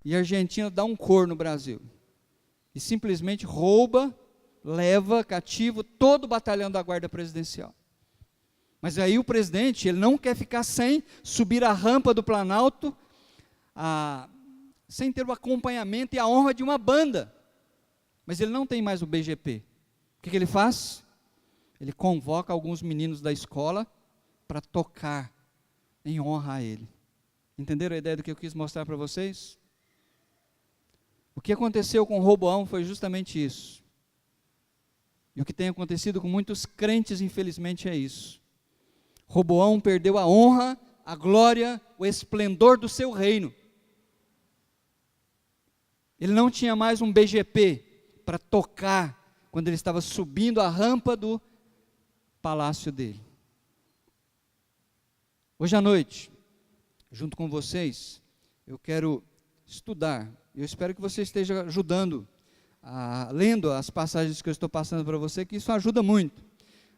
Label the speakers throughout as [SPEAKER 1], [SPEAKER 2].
[SPEAKER 1] e a Argentina dá um cor no Brasil, e simplesmente rouba, leva cativo todo o batalhão da guarda presidencial. Mas aí o presidente, ele não quer ficar sem subir a rampa do Planalto, sem ter o acompanhamento e a honra de uma banda. Mas ele não tem mais o BGP. O que ele faz? Ele convoca alguns meninos da escola para tocar em honra a ele. Entenderam a ideia do que eu quis mostrar para vocês? O que aconteceu com Roboão foi justamente isso. E o que tem acontecido com muitos crentes, infelizmente, é isso. Roboão perdeu a honra, a glória, o esplendor do seu reino. Ele não tinha mais um BGP para tocar quando ele estava subindo a rampa do palácio dele. Hoje à noite, junto com vocês, eu quero estudar. Eu espero que você esteja ajudando, lendo as passagens que eu estou passando para você, que isso ajuda muito.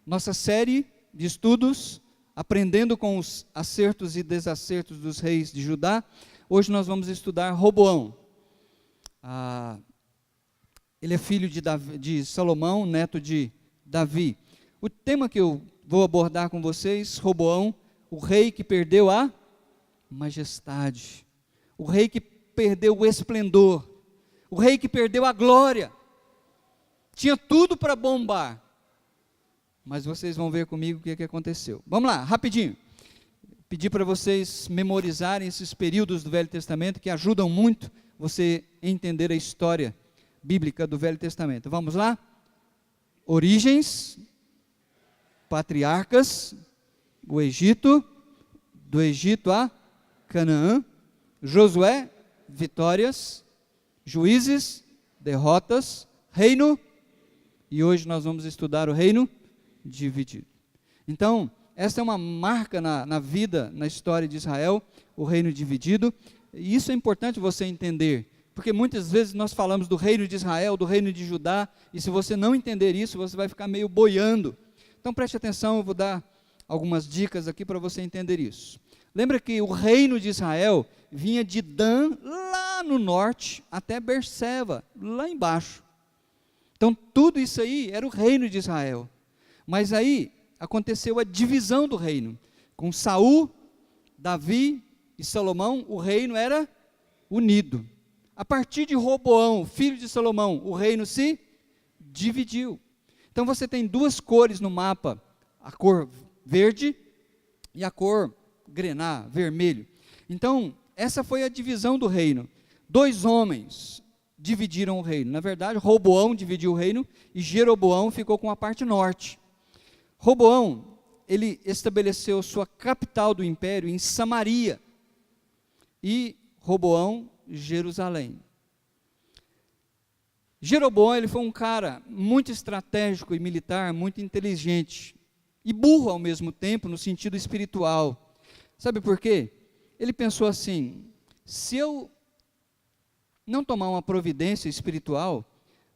[SPEAKER 1] Nossa série de estudos, aprendendo com os acertos e desacertos dos reis de Judá. Hoje nós vamos estudar Roboão. Ele é filho de Salomão, neto de Davi. O tema que eu vou abordar com vocês, Roboão, o rei que perdeu a majestade, o rei que perdeu o esplendor, o rei que perdeu a glória. Tinha tudo para bombar, mas vocês vão ver comigo o que aconteceu. Vamos lá, rapidinho. Pedir para vocês memorizarem esses períodos do Velho Testamento que ajudam muito você a entender a história bíblica do Velho Testamento. Vamos lá? Origens, patriarcas, o Egito, do Egito a Canaã, Josué, vitórias, juízes, derrotas, reino, e hoje nós vamos estudar o reino dividido. Então, essa é uma marca na vida, na história de Israel, o reino dividido, e isso é importante você entender, porque muitas vezes nós falamos do reino de Israel, do reino de Judá, e se você não entender isso, você vai ficar meio boiando. Então preste atenção, eu vou dar algumas dicas aqui para você entender isso. Lembra que o reino de Israel vinha de Dan, lá no norte, até Berseba, lá embaixo. Então tudo isso aí era o reino de Israel. Mas aí aconteceu a divisão do reino. Com Saul, Davi e Salomão, o reino era unido. A partir de Roboão, filho de Salomão, o reino se dividiu. Então você tem duas cores no mapa, a cor verde e a cor grená, vermelho. Então, essa foi a divisão do reino. Dois homens dividiram o reino. Na verdade, Roboão dividiu o reino e Jeroboão ficou com a parte norte. Roboão, ele estabeleceu sua capital do império em Samaria e Roboão, Jerusalém. Jeroboão, ele foi um cara muito estratégico e militar, muito inteligente e burro ao mesmo tempo, no sentido espiritual. Sabe por quê? Ele pensou assim: se eu não tomar uma providência espiritual,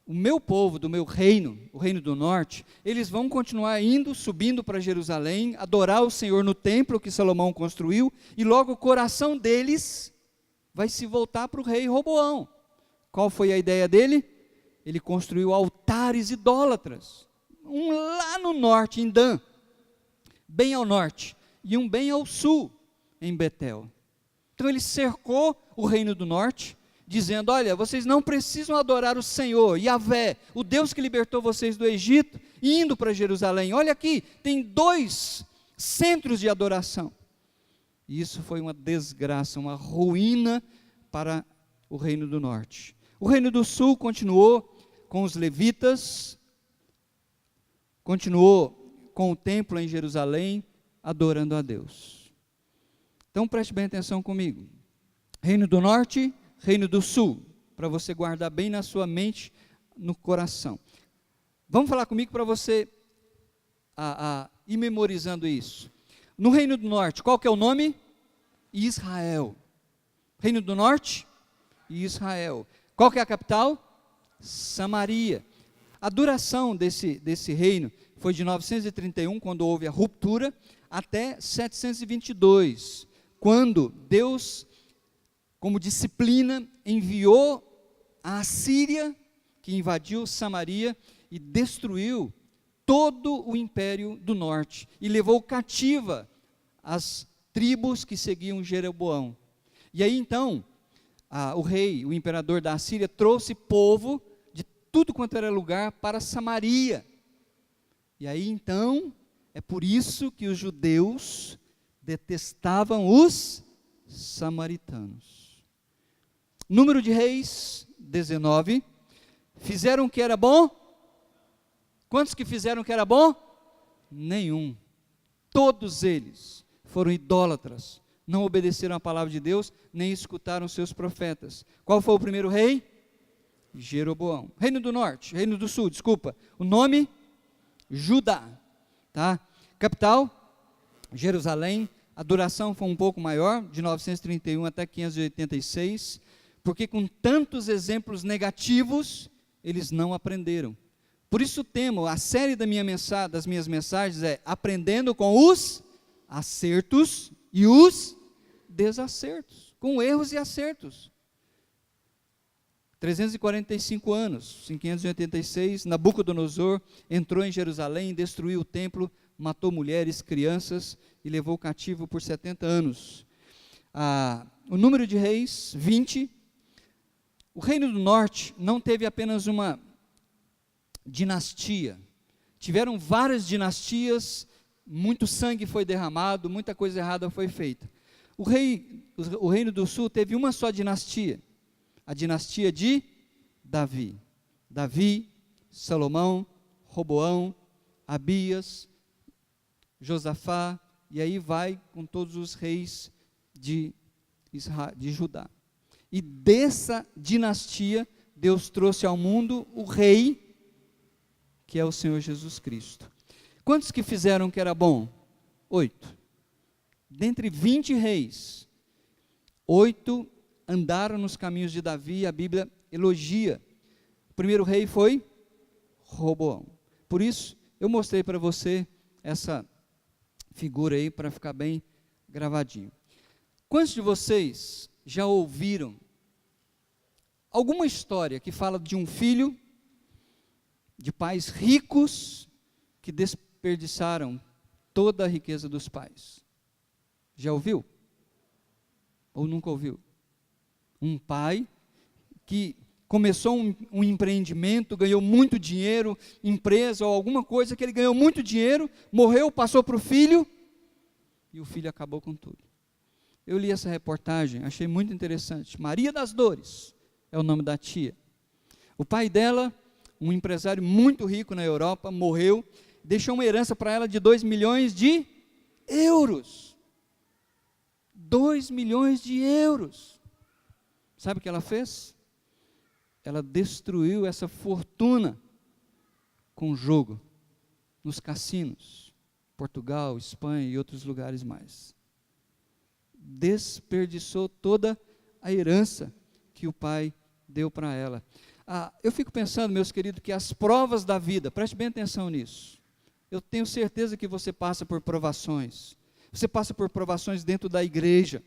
[SPEAKER 1] o meu povo, do meu reino, o reino do norte, eles vão continuar indo, subindo para Jerusalém, adorar o Senhor no templo que Salomão construiu, e logo o coração deles vai se voltar para o rei Roboão. Qual foi a ideia dele? Ele construiu altares idólatras, um lá no norte, em Dan, bem ao norte, e um bem ao sul, em Betel. Então ele cercou o reino do norte, dizendo: olha, vocês não precisam adorar o Senhor, Yahvé, o Deus que libertou vocês do Egito, indo para Jerusalém. Olha aqui, tem 2 centros de adoração. E isso foi uma desgraça, uma ruína para o reino do norte. O reino do sul continuou com os levitas, continuou com o templo em Jerusalém, adorando a Deus. Então preste bem atenção comigo. Reino do norte, reino do sul, para você guardar bem na sua mente, no coração. Vamos falar comigo para você ir memorizando isso. No reino do norte, qual que é o nome? Israel. Reino do norte? Israel. Qual que é a capital? Samaria. A duração desse reino foi de 931, quando houve a ruptura, até 722, quando Deus como disciplina, enviou a Assíria, que invadiu Samaria e destruiu todo o império do norte, e levou cativa as tribos que seguiam Jeroboão. E aí então, o rei, o imperador da Assíria, trouxe povo de tudo quanto era lugar para Samaria. E aí então, é por isso que os judeus detestavam os samaritanos. Número de Reis, 19. Fizeram o que era bom? Quantos que fizeram o que era bom? Nenhum. Todos eles foram idólatras, não obedeceram à palavra de Deus, nem escutaram seus profetas. Qual foi o primeiro rei? Jeroboão. Reino do Norte, Reino do Sul, desculpa. O nome? Judá. Tá? Capital? Jerusalém. A duração foi um pouco maior, de 931 até 586, porque com tantos exemplos negativos, eles não aprenderam. Por isso temo, a série das minhas mensagens é Aprendendo com os acertos e os desacertos, com erros e acertos. 345 anos, em 586, Nabucodonosor entrou em Jerusalém, destruiu o templo, matou mulheres, crianças e levou cativo por 70 anos. O número de reis, 20. O Reino do Norte não teve apenas uma dinastia, tiveram várias dinastias, muito sangue foi derramado, muita coisa errada foi feita. O Reino do Sul teve uma só dinastia, a dinastia de Davi. Davi, Salomão, Roboão, Abias, Josafá, e aí vai com todos os reis de Judá. E dessa dinastia, Deus trouxe ao mundo o rei, que é o Senhor Jesus Cristo. Quantos que fizeram que era bom? 8. Dentre 20 reis, 8 andaram nos caminhos de Davi, a Bíblia elogia. O primeiro rei foi Roboão. Por isso, eu mostrei para você essa figura aí, para ficar bem gravadinho. Quantos de vocês já ouviram alguma história que fala de um filho de pais ricos que desperdiçaram toda a riqueza dos pais? Já ouviu? Ou nunca ouviu? Um pai que começou um empreendimento, ganhou muito dinheiro, empresa ou alguma coisa que ele ganhou muito dinheiro, morreu, passou para o filho, e o filho acabou com tudo. Eu li essa reportagem, achei muito interessante. Maria das Dores é o nome da tia. O pai dela, um empresário muito rico na Europa, morreu, deixou uma herança para ela de 2 milhões de euros. 2 milhões de euros. Sabe o que ela fez? Ela destruiu essa fortuna com jogo, nos cassinos, Portugal, Espanha e outros lugares mais. Desperdiçou toda a herança que o pai deu para ela. Eu fico pensando, meus queridos, que as provas da vida, preste bem atenção nisso, eu tenho certeza que você passa por provações, você passa por provações dentro da igreja,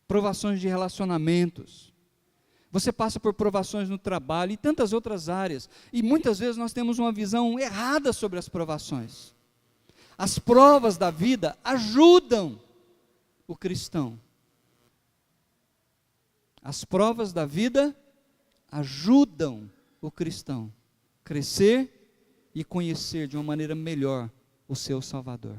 [SPEAKER 1] provações de relacionamentos, você passa por provações no trabalho e tantas outras áreas, e muitas vezes nós temos uma visão errada sobre as provações. As provas da vida ajudam o cristão. As provas da vida ajudam o cristão a crescer e conhecer de uma maneira melhor o seu Salvador.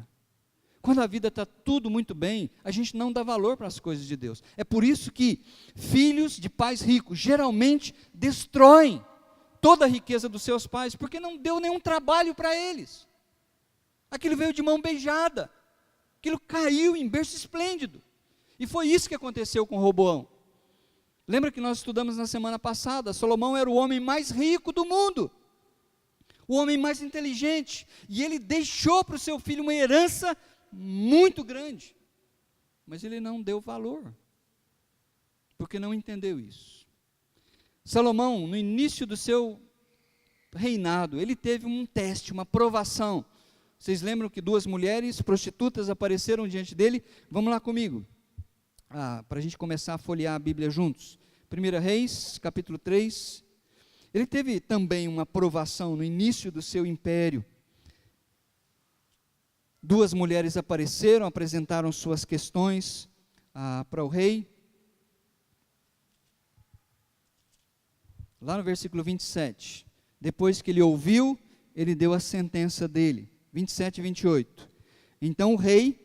[SPEAKER 1] Quando a vida está tudo muito bem, a gente não dá valor para as coisas de Deus. É por isso que filhos de pais ricos geralmente destroem toda a riqueza dos seus pais, porque não deu nenhum trabalho para eles. Aquilo veio de mão beijada, aquilo caiu em berço esplêndido. E foi isso que aconteceu com Roboão. Lembra que nós estudamos na semana passada, Salomão era o homem mais rico do mundo, o homem mais inteligente, e ele deixou para o seu filho uma herança muito grande, mas ele não deu valor, porque não entendeu isso. Salomão, no início do seu reinado, ele teve um teste, uma provação. Vocês lembram que 2 mulheres prostitutas apareceram diante dele? Vamos lá comigo. para a gente começar a folhear a Bíblia juntos. 1 Reis, capítulo 3. Ele teve também uma provação no início do seu império. Duas mulheres apareceram, apresentaram suas questões para o rei. Lá no versículo 27. Depois que ele ouviu, ele deu a sentença dele. 27 e 28. Então o rei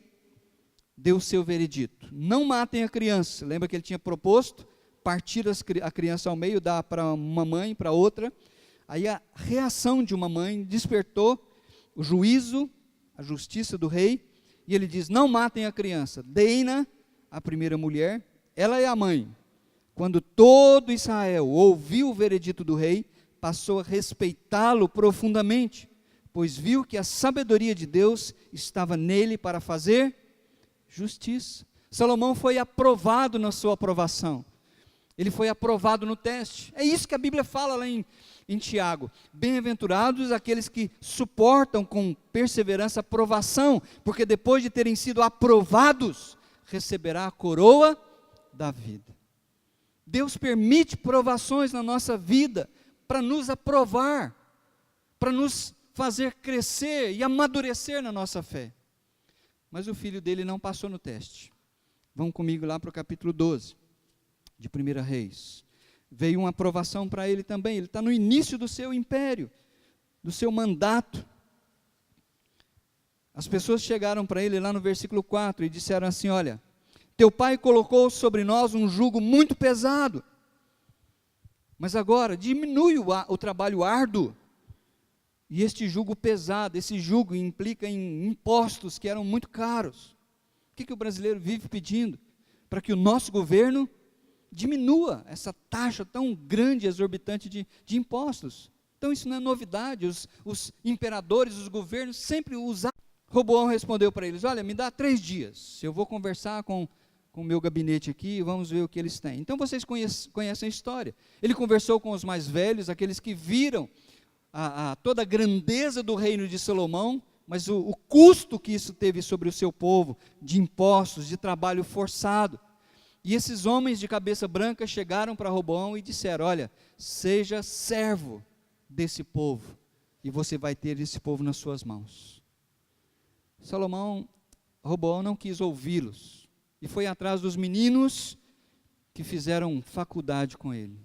[SPEAKER 1] deu o seu veredito: não matem a criança. Lembra que ele tinha proposto partir a criança ao meio, dar para uma mãe, para outra. Aí a reação de uma mãe despertou o juízo, a justiça do rei, e ele diz: não matem a criança, deem-na à primeira mulher, ela é a mãe. Quando todo Israel ouviu o veredito do rei, passou a respeitá-lo profundamente, pois viu que a sabedoria de Deus estava nele para fazer justiça. Salomão foi aprovado na sua aprovação. Ele foi aprovado no teste. É isso que a Bíblia fala lá em Tiago. Bem-aventurados aqueles que suportam com perseverança a provação, porque depois de terem sido aprovados, receberá a coroa da vida. Deus permite provações na nossa vida para nos aprovar, para nos fazer crescer e amadurecer na nossa fé. Mas o filho dele não passou no teste. Vão comigo lá para o capítulo 12, de 1 Reis. Veio uma aprovação para ele também. Ele está no início do seu império, do seu mandato. As pessoas chegaram para ele lá no versículo 4 e disseram assim: olha, teu pai colocou sobre nós um jugo muito pesado, mas agora diminui o trabalho árduo. E este jugo pesado, esse jugo implica em impostos que eram muito caros. O que o brasileiro vive pedindo? Para que o nosso governo diminua essa taxa tão grande e exorbitante de impostos. Então isso não é novidade, os imperadores, os governos sempre usaram. Roboão respondeu para eles: olha, me dá 3 dias, eu vou conversar com o meu gabinete aqui e vamos ver o que eles têm. Então vocês conhecem a história. Ele conversou com os mais velhos, aqueles que viram toda a grandeza do reino de Salomão, mas o custo que isso teve sobre o seu povo, de impostos, de trabalho forçado. E esses homens de cabeça branca chegaram para Roboão e disseram: olha, seja servo desse povo, e você vai ter esse povo nas suas mãos. Roboão não quis ouvi-los, e foi atrás dos meninos que fizeram faculdade com ele.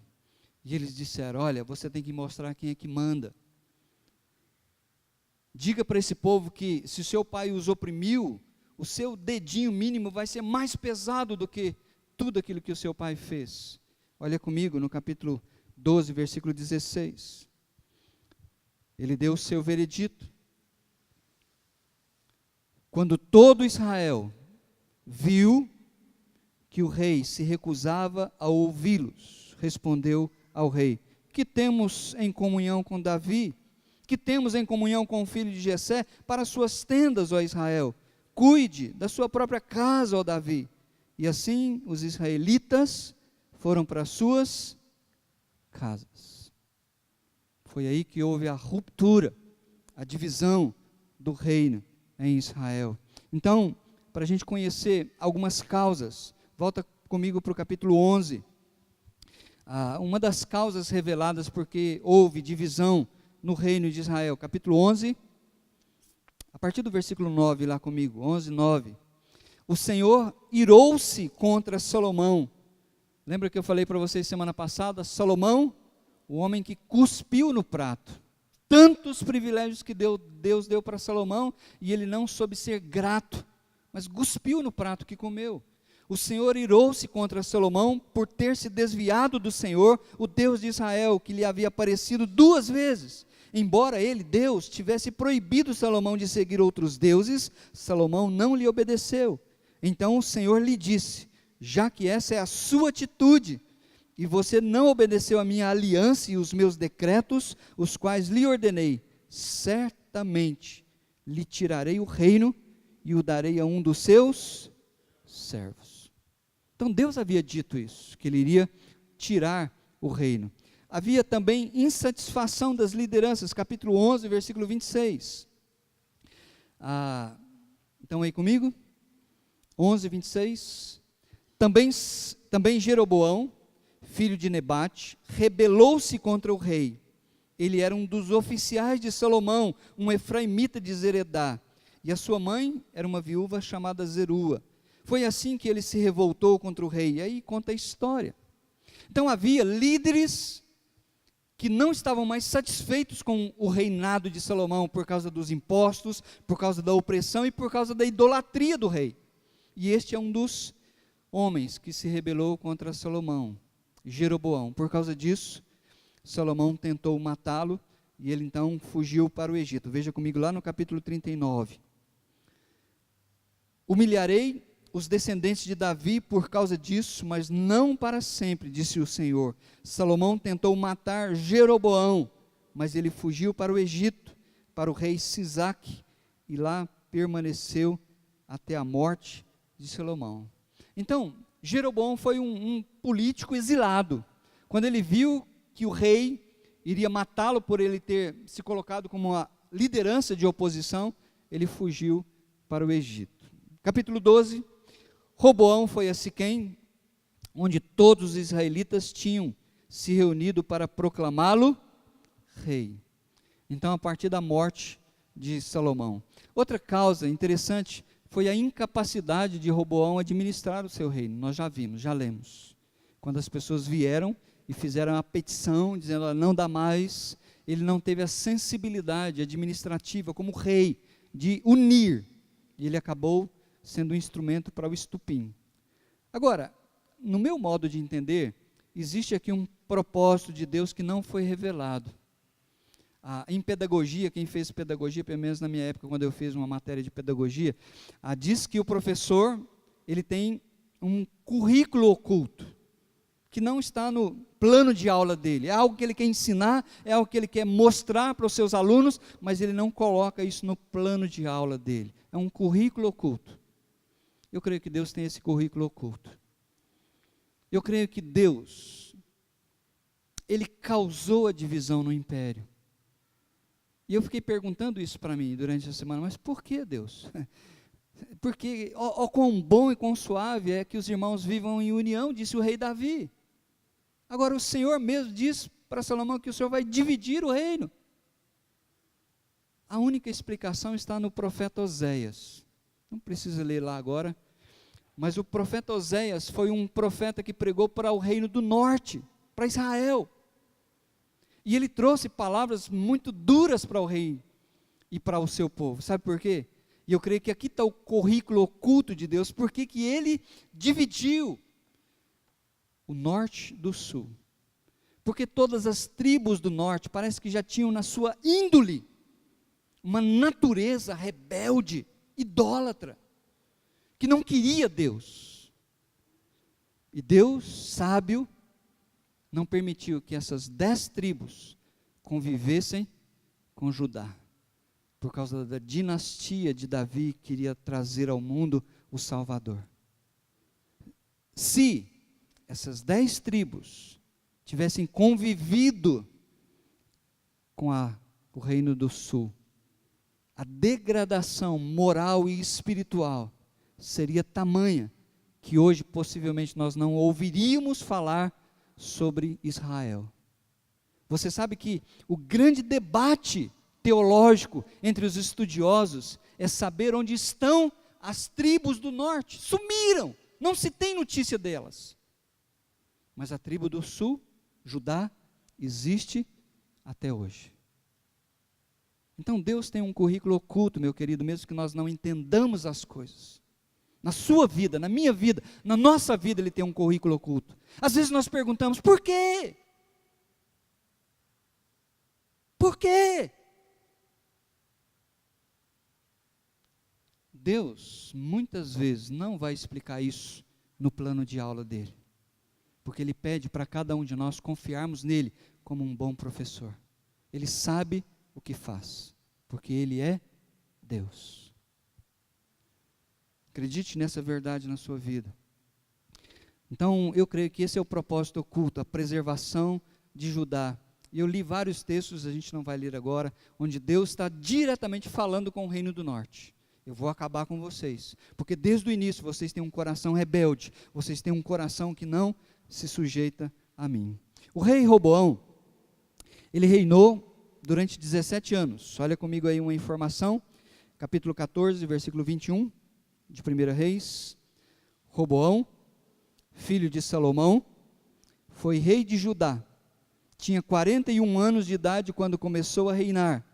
[SPEAKER 1] E eles disseram: olha, você tem que mostrar quem é que manda. Diga para esse povo que se o seu pai os oprimiu, o seu dedinho mínimo vai ser mais pesado do que tudo aquilo que o seu pai fez. Olha comigo no capítulo 12, versículo 16. Ele deu o seu veredito. Quando todo Israel viu que o rei se recusava a ouvi-los, respondeu ao rei: que temos em comunhão com Davi? Que temos em comunhão com o filho de Jessé? Para suas tendas, ó Israel, cuide da sua própria casa, ó Davi. E assim os israelitas foram para suas casas. Foi aí que houve a ruptura, a divisão do reino em Israel. Então, para a gente conhecer algumas causas, volta comigo para o capítulo 11. Uma das causas reveladas porque houve divisão no reino de Israel, capítulo 11, a partir do versículo 9, lá comigo, 11, 9. O Senhor irou-se contra Salomão. Lembra que eu falei para vocês semana passada? Salomão, o homem que cuspiu no prato. Tantos privilégios que Deus deu para Salomão, e ele não soube ser grato, mas cuspiu no prato que comeu. O Senhor irou-se contra Salomão por ter se desviado do Senhor, o Deus de Israel, que lhe havia aparecido 2 vezes. Embora ele, Deus, tivesse proibido Salomão de seguir outros deuses, Salomão não lhe obedeceu. Então o Senhor lhe disse: já que essa é a sua atitude, e você não obedeceu a minha aliança e os meus decretos, os quais lhe ordenei, certamente lhe tirarei o reino e o darei a um dos seus servos. Então Deus havia dito isso, que ele iria tirar o reino. Havia também insatisfação das lideranças, capítulo 11, versículo 26. Então aí comigo, 11, 26. Também Jeroboão, filho de Nebate, rebelou-se contra o rei. Ele era um dos oficiais de Salomão, um efraimita de Zeredá, e a sua mãe era uma viúva chamada Zerua. Foi assim que ele se revoltou contra o rei, e aí conta a história. Então havia líderes que não estavam mais satisfeitos com o reinado de Salomão, por causa dos impostos, por causa da opressão e por causa da idolatria do rei. E este é um dos homens que se rebelou contra Salomão, Jeroboão. Por causa disso, Salomão tentou matá-lo, e ele então fugiu para o Egito. Veja comigo lá no capítulo 39. Humilharei os descendentes de Davi por causa disso, mas não para sempre, disse o Senhor. Salomão tentou matar Jeroboão, mas ele fugiu para o Egito, para o rei Sisaque, e lá permaneceu até a morte de Salomão. Então, Jeroboão foi um político exilado. Quando ele viu que o rei iria matá-lo por ele ter se colocado como uma liderança de oposição, ele fugiu para o Egito. Capítulo 12, Roboão foi a Siquém, onde todos os israelitas tinham se reunido para proclamá-lo rei. Então, a partir da morte de Salomão. Outra causa interessante foi a incapacidade de Roboão administrar o seu reino. Nós já vimos, já lemos. Quando as pessoas vieram e fizeram a petição, dizendo, não dá mais, ele não teve a sensibilidade administrativa como rei, de unir, e ele acabou sendo um instrumento para o estupim. Agora, no meu modo de entender, existe aqui um propósito de Deus que não foi revelado. Em pedagogia, quem fez pedagogia, pelo menos na minha época, quando eu fiz uma matéria de pedagogia, diz que o professor, ele tem um currículo oculto, que não está no plano de aula dele, é algo que ele quer ensinar, é algo que ele quer mostrar para os seus alunos, mas ele não coloca isso no plano de aula dele, é um currículo oculto. Eu creio que Deus tem esse currículo oculto. Eu creio que Deus, Ele causou a divisão no império. E eu fiquei perguntando isso para mim durante a semana, mas por que Deus? Porque, ó quão bom e quão suave é que os irmãos vivam em união, disse o rei Davi. Agora o Senhor mesmo diz para Salomão que o Senhor vai dividir o reino. A única explicação está no profeta Oséias. Não precisa ler lá agora, mas o profeta Oséias foi um profeta que pregou para o reino do norte, para Israel. E ele trouxe palavras muito duras para o rei e para o seu povo. Sabe por quê? E eu creio que aqui está o currículo oculto de Deus, porque que ele dividiu o norte do sul. Porque todas as tribos do norte parece que já tinham na sua índole uma natureza rebelde, idólatra, que não queria Deus. E Deus, sábio, não permitiu que essas 10 tribos convivessem com Judá, por causa da dinastia de Davi, que queria trazer ao mundo o Salvador. Se essas 10 tribos tivessem convivido com o reino do sul, a degradação moral e espiritual seria tamanha que hoje possivelmente nós não ouviríamos falar sobre Israel. Você sabe que o grande debate teológico entre os estudiosos é saber onde estão as tribos do norte. Sumiram, não se tem notícia delas. Mas a tribo do sul, Judá, existe até hoje. Então Deus tem um currículo oculto, meu querido, mesmo que nós não entendamos as coisas. Na sua vida, na minha vida, na nossa vida, Ele tem um currículo oculto. Às vezes nós perguntamos, por quê? Por quê? Deus, muitas vezes, não vai explicar isso no plano de aula dele. Porque Ele pede para cada um de nós confiarmos nele como um bom professor. Ele sabe o que faz, porque Ele é Deus. Acredite nessa verdade na sua vida. Então, eu creio que esse é o propósito oculto, a preservação de Judá. E eu li vários textos, a gente não vai ler agora, onde Deus está diretamente falando com o reino do norte. eu vou acabar com vocês, porque desde o início vocês têm um coração rebelde, vocês têm um coração que não se sujeita a mim. O rei Roboão, ele reinou durante 17 anos. Olha comigo aí uma informação, capítulo 14, versículo 21, de 1 Reis. Roboão, filho de Salomão, foi rei de Judá. Tinha 41 anos de idade quando começou a reinar,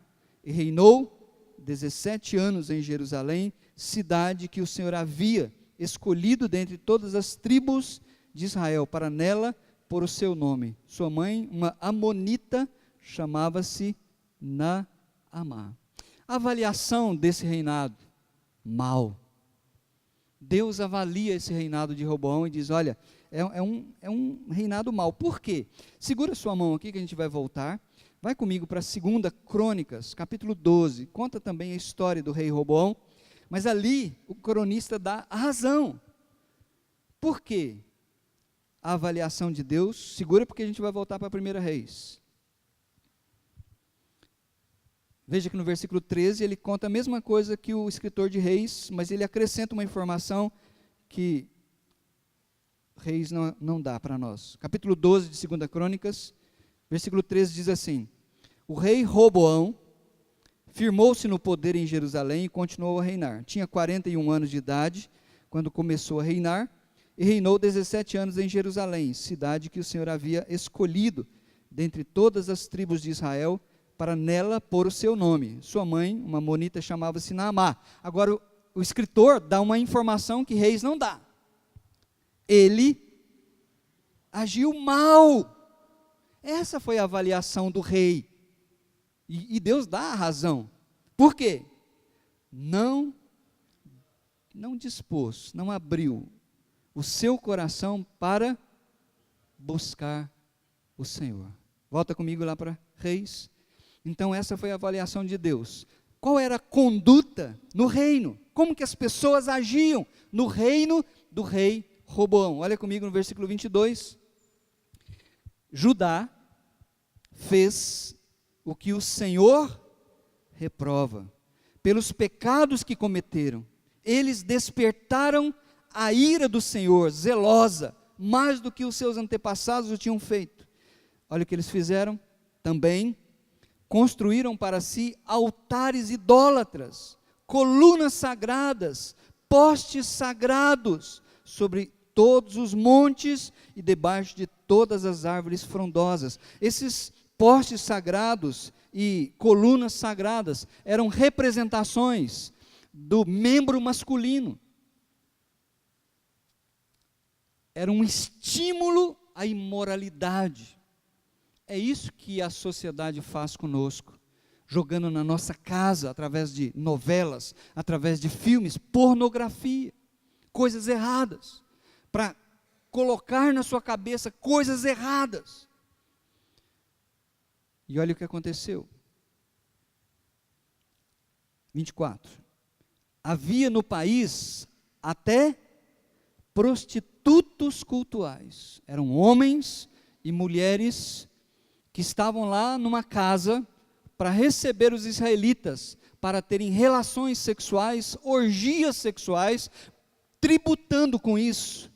[SPEAKER 1] e reinou 17 anos em Jerusalém, cidade que o Senhor havia escolhido dentre todas as tribos de Israel, para nela pôr o seu nome. Sua mãe, uma amonita, chamava-se Naamá. A avaliação desse reinado, mal. Deus avalia esse reinado de Roboão e diz, olha, é um reinado mau. Por quê? Segura sua mão aqui que a gente vai voltar. Vai comigo para 2 Crônicas, capítulo 12. Conta também a história do rei Roboão. Mas ali o cronista dá a razão. Por quê? A avaliação de Deus. Segura porque a gente vai voltar para 1 Reis. Veja que no versículo 13 ele conta a mesma coisa que o escritor de Reis, mas ele acrescenta uma informação que Reis não dá para nós. Capítulo 12 de 2 Crônicas, versículo 13 diz assim: o rei Roboão firmou-se no poder em Jerusalém e continuou a reinar. Tinha 41 anos de idade quando começou a reinar, e reinou 17 anos em Jerusalém, cidade que o Senhor havia escolhido dentre todas as tribos de Israel, para nela pôr o seu nome. Sua mãe, uma amonita, chamava-se Naamá. Agora o escritor dá uma informação que Reis não dá. Ele agiu mal. Essa foi a avaliação do rei. E Deus dá a razão. Por quê? Não dispôs, não abriu o seu coração para buscar o Senhor. Volta comigo lá para Reis. Então essa foi a avaliação de Deus. Qual era a conduta no reino? Como que as pessoas agiam no reino do rei Roboão? Olha comigo no versículo 22. Judá fez o que o Senhor reprova, pelos pecados que cometeram. Eles despertaram a ira do Senhor, zelosa, mais do que os seus antepassados o tinham feito. Olha o que eles fizeram também. Construíram para si altares idólatras, colunas sagradas, postes sagrados, sobre todos os montes e debaixo de todas as árvores frondosas. Esses postes sagrados e colunas sagradas eram representações do membro masculino. Era um estímulo à imoralidade. É isso que a sociedade faz conosco, jogando na nossa casa, através de novelas, através de filmes, pornografia, coisas erradas, para colocar na sua cabeça coisas erradas. E olha o que aconteceu. 24. Havia no país até prostitutos cultuais. Eram homens e mulheres que estavam lá numa casa para receber os israelitas, para terem relações sexuais, orgias sexuais, tributando com isso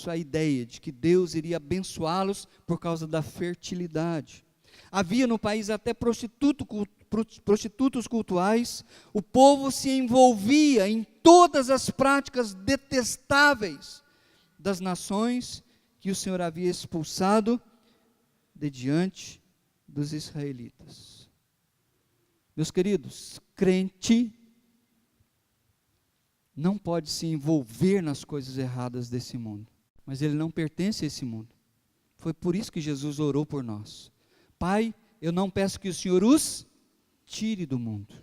[SPEAKER 1] a ideia de que Deus iria abençoá-los por causa da fertilidade. Havia no país até prostitutos cultuais. O povo se envolvia em todas as práticas detestáveis das nações que o Senhor havia expulsado de diante dos israelitas. Meus queridos, crente não pode se envolver nas coisas erradas desse mundo, mas ele não pertence a esse mundo. Foi por isso que Jesus orou por nós. Pai, eu não peço que o Senhor os tire do mundo,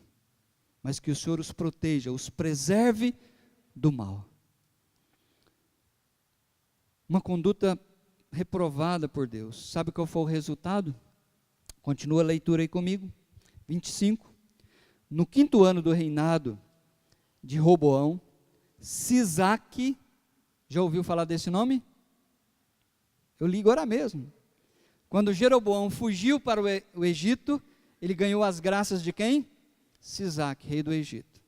[SPEAKER 1] mas que o Senhor os proteja, os preserve do mal. Uma conduta reprovada por Deus. Sabe qual foi o resultado? Continua a leitura aí comigo. 25. No 5º ano do reinado de Roboão, Sisaque, já ouviu falar desse nome? Eu li agora mesmo. Quando Jeroboão fugiu para o Egito, ele ganhou as graças de quem? Sisaque, rei do Egito.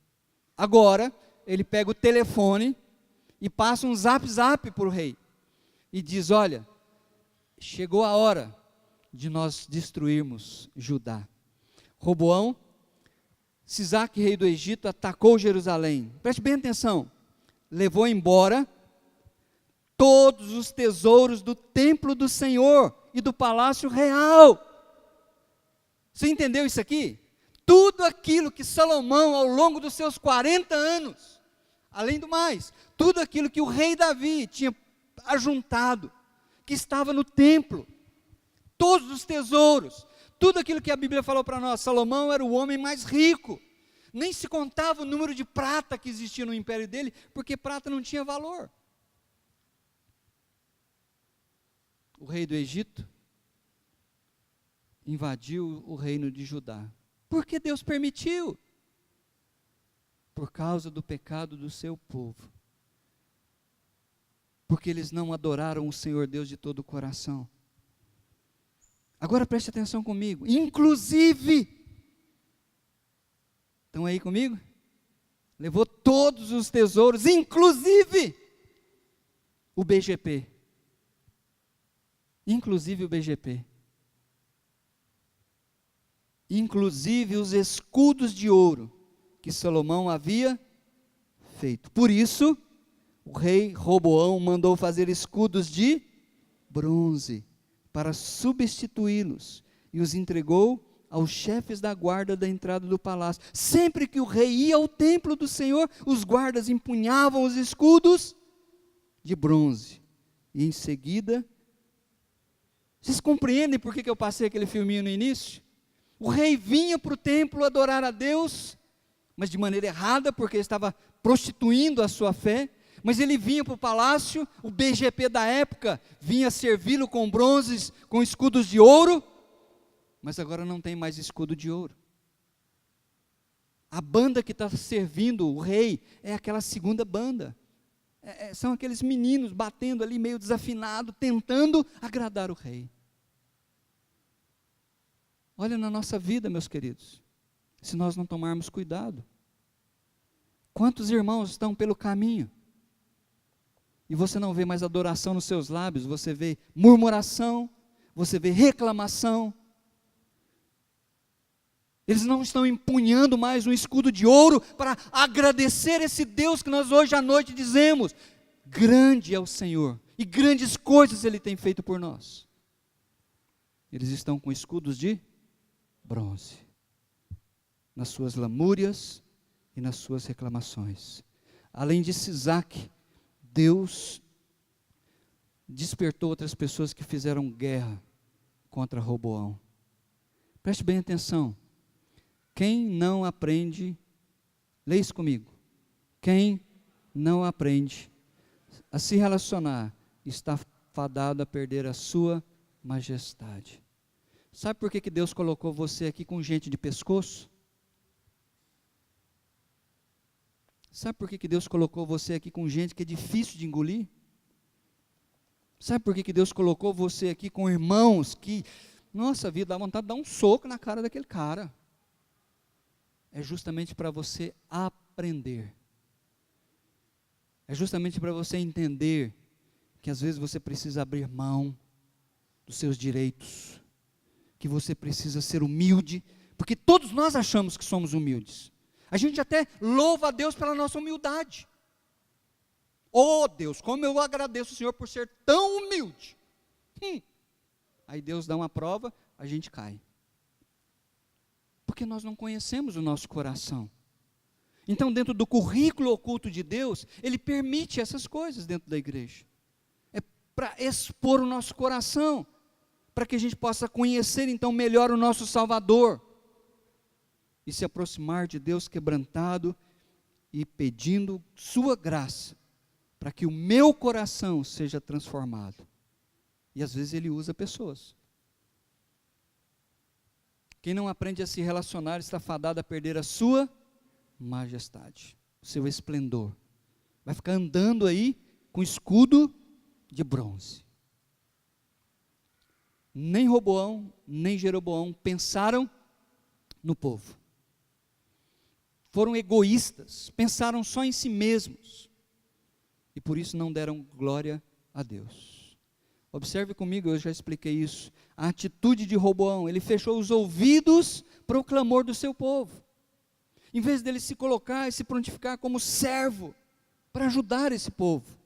[SPEAKER 1] Agora, ele pega o telefone e passa um zap para o rei. E diz, olha, chegou a hora de nós destruirmos Judá. Roboão, Sisaque, rei do Egito, atacou Jerusalém. Preste bem atenção. Levou embora todos os tesouros do templo do Senhor e do palácio real. Você entendeu isso aqui? Tudo aquilo que Salomão, ao longo dos seus 40 anos, além do mais, tudo aquilo que o rei Davi tinha ajuntado, que estava no templo, todos os tesouros, tudo aquilo que a Bíblia falou para nós, Salomão era o homem mais rico, nem se contava o número de prata que existia no império dele, porque prata não tinha valor. O rei do Egito invadiu o reino de Judá. Por que Deus permitiu? Por causa do pecado do seu povo. Porque eles não adoraram o Senhor Deus de todo o coração. Agora preste atenção comigo. Inclusive, estão aí comigo? Levou todos os tesouros, inclusive o BGP. Inclusive o BGP. Inclusive os escudos de ouro que Salomão havia feito. Por isso, o rei Roboão mandou fazer escudos de bronze para substituí-los e os entregou aos chefes da guarda da entrada do palácio. Sempre que o rei ia ao templo do Senhor, os guardas empunhavam os escudos de bronze. E em seguida, vocês compreendem por que eu passei aquele filminho no início? O rei vinha para o templo adorar a Deus, mas de maneira errada, porque estava prostituindo a sua fé. Mas ele vinha para o palácio, o BGP da época vinha servi-lo com bronzes, com escudos de ouro, mas agora não tem mais escudo de ouro. A banda que está servindo o rei é aquela segunda banda. São aqueles meninos batendo ali meio desafinado, tentando agradar o rei. Olha na nossa vida, meus queridos, se nós não tomarmos cuidado. Quantos irmãos estão pelo caminho? E você não vê mais adoração nos seus lábios, você vê murmuração, você vê reclamação. Eles não estão empunhando mais um escudo de ouro para agradecer esse Deus que nós hoje à noite dizemos, grande é o Senhor, e grandes coisas Ele tem feito por nós. Eles estão com escudos de bronze, nas suas lamúrias e nas suas reclamações. Além de Sisaque, Deus despertou outras pessoas que fizeram guerra contra Roboão. Preste bem atenção. Quem não aprende, leia isso comigo. Quem não aprende a se relacionar, está fadado a perder a sua majestade. Sabe por que Deus colocou você aqui com gente de pescoço? Sabe por que Deus colocou você aqui com gente que é difícil de engolir? Sabe por que Deus colocou você aqui com irmãos que, nossa vida, dá vontade de dar um soco na cara daquele cara? É justamente para você aprender. É justamente para você entender que às vezes você precisa abrir mão dos seus direitos, que você precisa ser humilde, porque todos nós achamos que somos humildes. A gente até louva a Deus pela nossa humildade. Oh Deus, como eu agradeço o Senhor por ser tão humilde. Aí Deus dá uma prova, a gente cai. Porque nós não conhecemos o nosso coração. Então, dentro do currículo oculto de Deus, Ele permite essas coisas dentro da igreja. É para expor o nosso coração, para que a gente possa conhecer então melhor o nosso Salvador. E se aproximar de Deus quebrantado e pedindo sua graça, para que o meu coração seja transformado. E às vezes Ele usa pessoas. Quem não aprende a se relacionar está fadado a perder a sua majestade, o seu esplendor. Vai ficar andando aí com escudo de bronze. Nem Roboão, nem Jeroboão pensaram no povo. foram egoístas, pensaram só em si mesmos, e por isso não deram glória a Deus. Observe comigo, eu já expliquei isso, a atitude de Roboão, ele fechou os ouvidos para o clamor do seu povo, em vez dele se colocar e se prontificar como servo, para ajudar esse povo,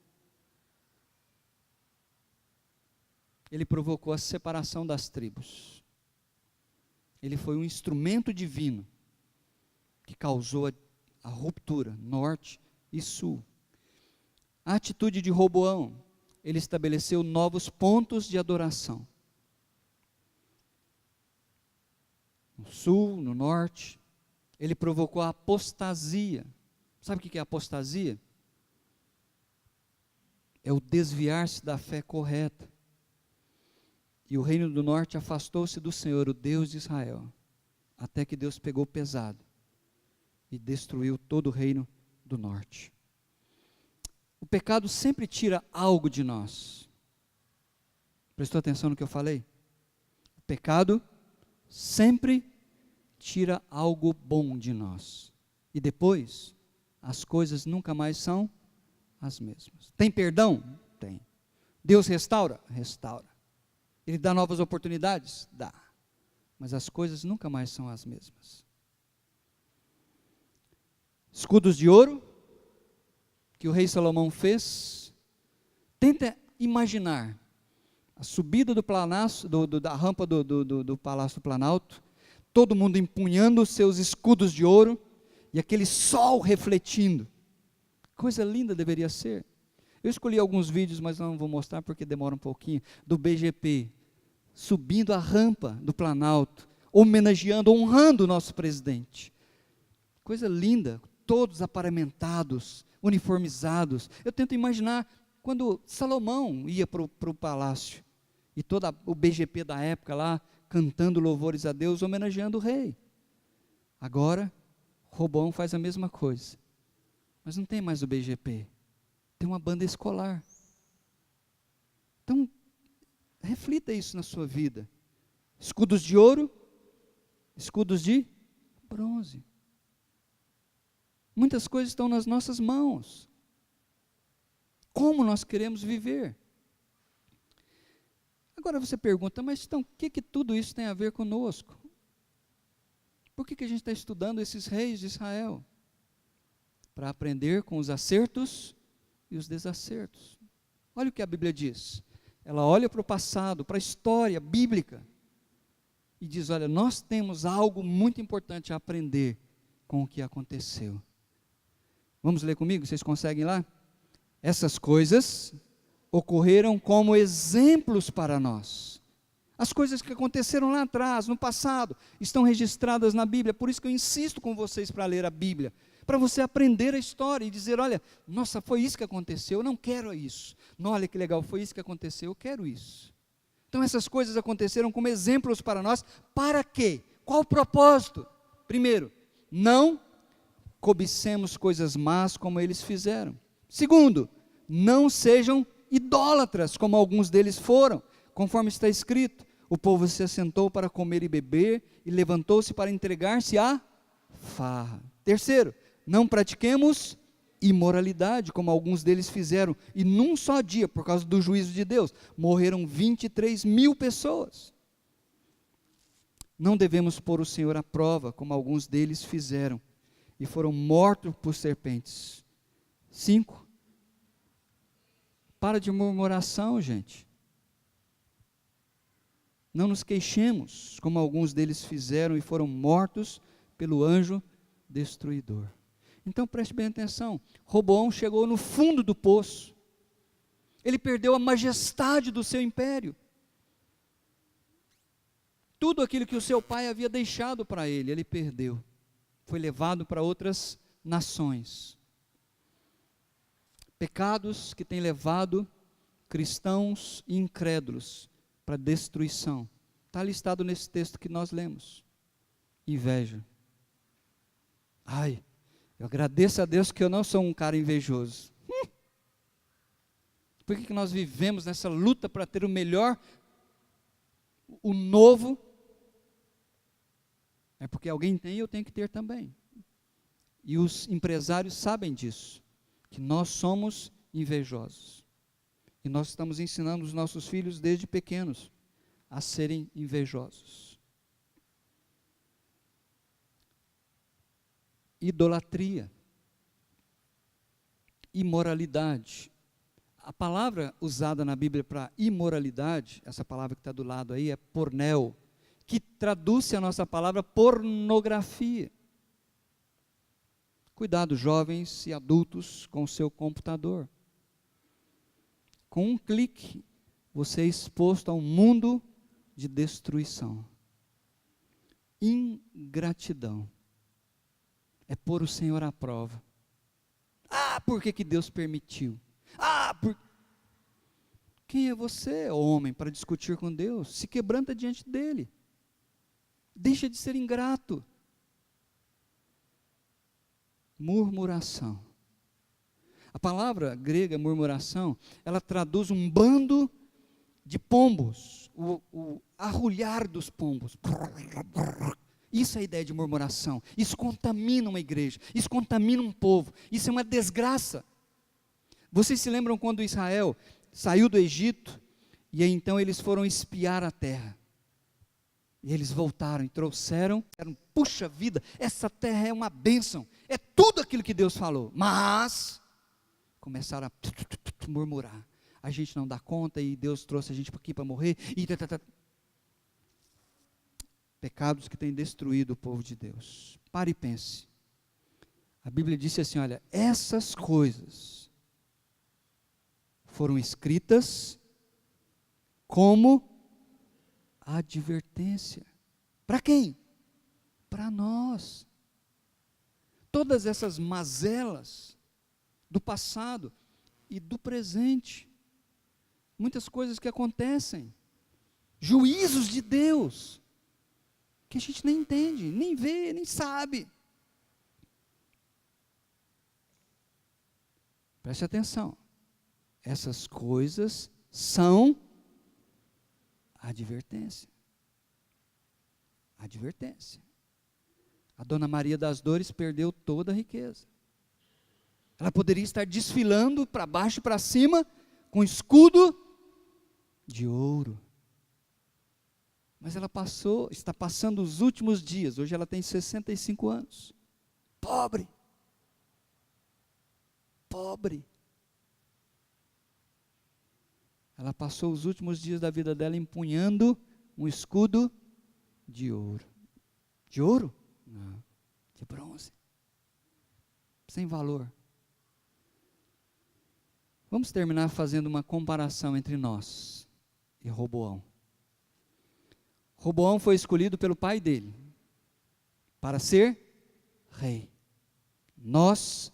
[SPEAKER 1] ele provocou a separação das tribos, ele foi um instrumento divino, que causou a ruptura, norte e sul. A atitude de Roboão, ele estabeleceu novos pontos de adoração. No sul, no norte, ele provocou a apostasia. Sabe o que é apostasia? É o desviar-se da fé correta. E o reino do norte afastou-se do Senhor, o Deus de Israel, até que Deus pegou pesado e destruiu todo o reino do norte. O pecado sempre tira algo de nós. Prestou atenção no que eu falei? O pecado sempre tira algo bom de nós. E depois, as coisas nunca mais são as mesmas. Tem perdão? Tem. Deus restaura? Restaura. Ele dá novas oportunidades? Dá. Mas as coisas nunca mais são as mesmas. Escudos de ouro, que o rei Salomão fez. Tenta imaginar a subida do Palácio, da rampa do Palácio do Planalto, todo mundo empunhando os seus escudos de ouro, e aquele sol refletindo. Coisa linda deveria ser. Eu escolhi alguns vídeos, mas não vou mostrar porque demora um pouquinho, do BGP, subindo a rampa do Planalto, homenageando, honrando o nosso presidente. Coisa linda, todos aparamentados, uniformizados. Eu tento imaginar quando Salomão ia para o palácio, e todo o BGP da época lá, cantando louvores a Deus, homenageando o rei. Agora, Roboão faz a mesma coisa, mas não tem mais o BGP, tem uma banda escolar. Então, reflita isso na sua vida. Escudos de ouro, escudos de bronze. Muitas coisas estão nas nossas mãos. Como nós queremos viver? Agora você pergunta, mas então o que tudo isso tem a ver conosco? Por que a gente está estudando esses reis de Israel? Para aprender com os acertos e os desacertos. Olha o que a Bíblia diz. Ela olha para o passado, para a história bíblica, e diz, olha, nós temos algo muito importante a aprender com o que aconteceu. Vamos ler comigo? Vocês conseguem lá? Essas coisas ocorreram como exemplos para nós. As coisas que aconteceram lá atrás, no passado, estão registradas na Bíblia. Por isso que eu insisto com vocês para ler a Bíblia, para você aprender a história e dizer, olha, nossa, foi isso que aconteceu, eu não quero isso. Não, olha que legal, foi isso que aconteceu, eu quero isso. Então essas coisas aconteceram como exemplos para nós. Para quê? Qual o propósito? Primeiro, não cobicemos coisas más como eles fizeram. Segundo, não sejam idólatras como alguns deles foram. Conforme está escrito, o povo se assentou para comer e beber e levantou-se para entregar-se à farra. Terceiro, não pratiquemos imoralidade como alguns deles fizeram. E num só dia, por causa do juízo de Deus, morreram 23.000 pessoas. Não devemos pôr o Senhor à prova como alguns deles fizeram e foram mortos por serpentes. 5. Para de murmuração, gente. Não nos queixemos, como alguns deles fizeram e foram mortos pelo anjo destruidor. Então preste bem atenção, Roboão chegou no fundo do poço, ele perdeu a majestade do seu império, tudo aquilo que o seu pai havia deixado para ele, ele perdeu, foi levado para outras nações. Pecados que têm levado cristãos e incrédulos para destruição, está listado nesse texto que nós lemos. Inveja. Ai, eu agradeço a Deus que eu não sou um cara invejoso. Por que nós vivemos nessa luta para ter o melhor, o novo? É porque alguém tem e eu tenho que ter também. E os empresários sabem disso, que nós somos invejosos. E nós estamos ensinando os nossos filhos desde pequenos a serem invejosos. Idolatria, imoralidade. A palavra usada na Bíblia para imoralidade, essa palavra que está do lado aí, é porneu, que traduz-se a nossa palavra pornografia. Cuidado, jovens e adultos, com o seu computador. Com um clique, você é exposto a um mundo de destruição. Ingratidão. É pôr o Senhor à prova. Por que Deus permitiu? Quem é você, homem, para discutir com Deus? Se quebranta diante dele. Deixa de ser ingrato. Murmuração. A palavra grega murmuração, ela traduz um bando de pombos, o arrulhar dos pombos. Isso é a ideia de murmuração. Isso contamina uma igreja, isso contamina um povo, isso é uma desgraça. Vocês se lembram quando Israel saiu do Egito, e aí, então eles foram espiar a terra. E eles voltaram e trouxeram, puxa vida, essa terra é uma bênção, é tudo aquilo que Deus falou. Mas começaram a murmurar. A gente não dá conta e Deus trouxe a gente aqui para morrer. Pecados que têm destruído o povo de Deus. Pare e pense. A Bíblia disse assim, olha, essas coisas foram escritas como advertência. Para quem? Para nós. Todas essas mazelas do passado e do presente. Muitas coisas que acontecem. Juízos de Deus. Que a gente nem entende, nem vê, nem sabe. Preste atenção. Essas coisas são advertência. Advertência. A Dona Maria das Dores perdeu toda a riqueza. Ela poderia estar desfilando para baixo e para cima com escudo de ouro. Mas ela está passando os últimos dias. Hoje ela tem 65 anos. Pobre. Ela passou os últimos dias da vida dela empunhando um escudo de ouro. De ouro? Não, de bronze. Sem valor. Vamos terminar fazendo uma comparação entre nós e Roboão. Roboão foi escolhido pelo pai dele para ser rei. Nós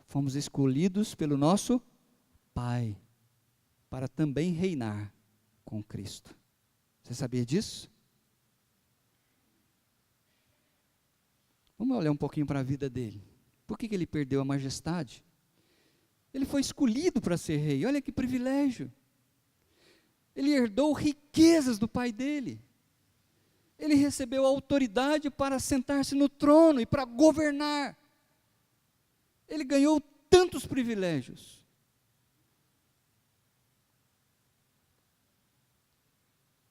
[SPEAKER 1] fomos escolhidos pelo nosso pai para também reinar com Cristo. Você sabia disso? Vamos olhar um pouquinho para a vida dele. Por que ele perdeu a majestade? Ele foi escolhido para ser rei. Olha que privilégio. Ele herdou riquezas do pai dele. Ele recebeu autoridade para sentar-se no trono e para governar. Ele ganhou tantos privilégios.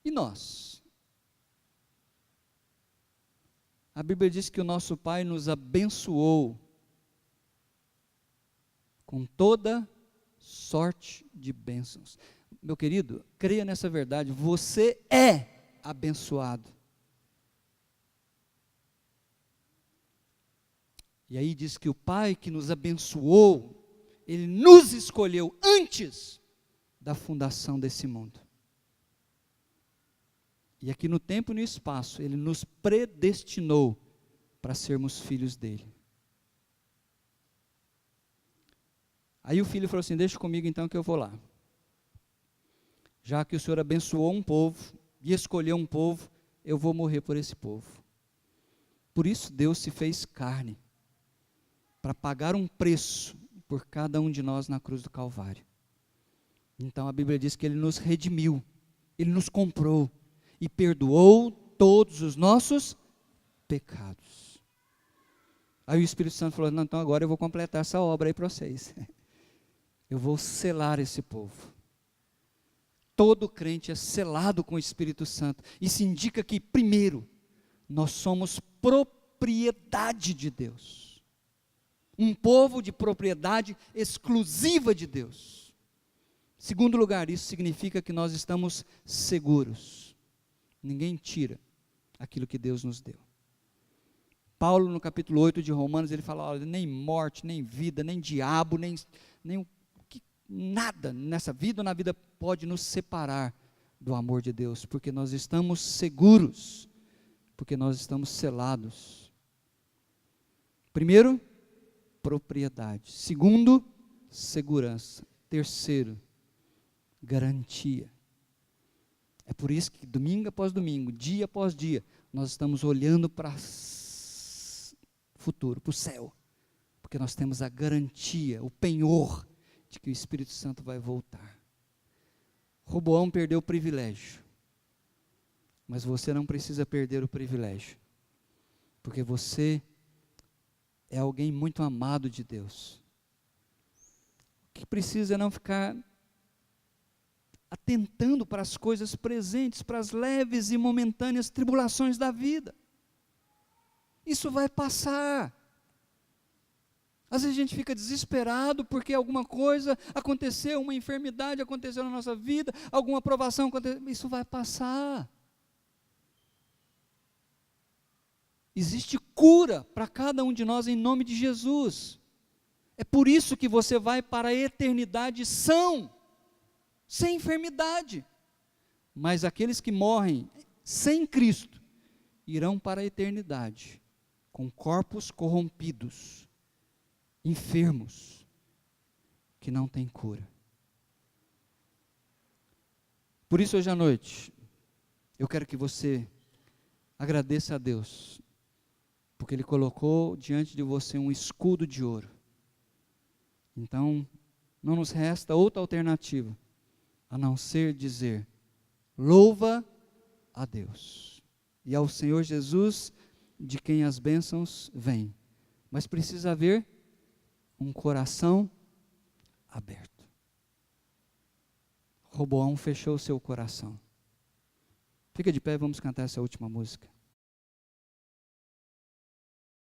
[SPEAKER 1] E nós? A Bíblia diz que o nosso Pai nos abençoou com toda sorte de bênçãos. Meu querido, creia nessa verdade, você é abençoado. E aí diz que o Pai que nos abençoou, Ele nos escolheu antes da fundação desse mundo. E aqui no tempo e no espaço, Ele nos predestinou para sermos filhos dEle. Aí o filho falou assim, deixa comigo então que eu vou lá. Já que o Senhor abençoou um povo, e escolheu um povo, eu vou morrer por esse povo. Por isso Deus se fez carne, para pagar um preço por cada um de nós na cruz do Calvário. Então a Bíblia diz que Ele nos redimiu, Ele nos comprou, e perdoou todos os nossos pecados. Aí o Espírito Santo falou, não, então agora eu vou completar essa obra aí para vocês. Eu vou selar esse povo. Todo crente é selado com o Espírito Santo. Isso indica que, primeiro, nós somos propriedade de Deus. Um povo de propriedade exclusiva de Deus. Segundo lugar, isso significa que nós estamos seguros. Ninguém tira aquilo que Deus nos deu. Paulo, no capítulo 8 de Romanos, ele fala, olha, nem morte, nem vida, nem diabo, nem nada nessa vida ou na vida pode nos separar do amor de Deus, porque nós estamos seguros, porque nós estamos selados. Primeiro, propriedade. Segundo, segurança. Terceiro, garantia. É por isso que domingo após domingo, dia após dia, nós estamos olhando para o futuro, para o céu, porque nós temos a garantia, o penhor de que o Espírito Santo vai voltar. Roboão perdeu o privilégio, mas você não precisa perder o privilégio, porque você é alguém muito amado de Deus. O que precisa é não ficar atentando para as coisas presentes, para as leves e momentâneas tribulações da vida. Isso vai passar. Às vezes a gente fica desesperado porque alguma coisa aconteceu, uma enfermidade aconteceu na nossa vida, alguma provação aconteceu, isso vai passar. Existe cura para cada um de nós em nome de Jesus. É por isso que você vai para a eternidade são, sem enfermidade. Mas aqueles que morrem sem Cristo irão para a eternidade com corpos corrompidos, enfermos, que não têm cura. Por isso, hoje à noite, eu quero que você agradeça a Deus, porque Ele colocou diante de você um escudo de ouro. Então, não nos resta outra alternativa, a não ser dizer, louva a Deus, e ao Senhor Jesus, de quem as bênçãos vêm, mas precisa haver um coração aberto. Roboão fechou o seu coração. Fica de pé, vamos cantar essa última música.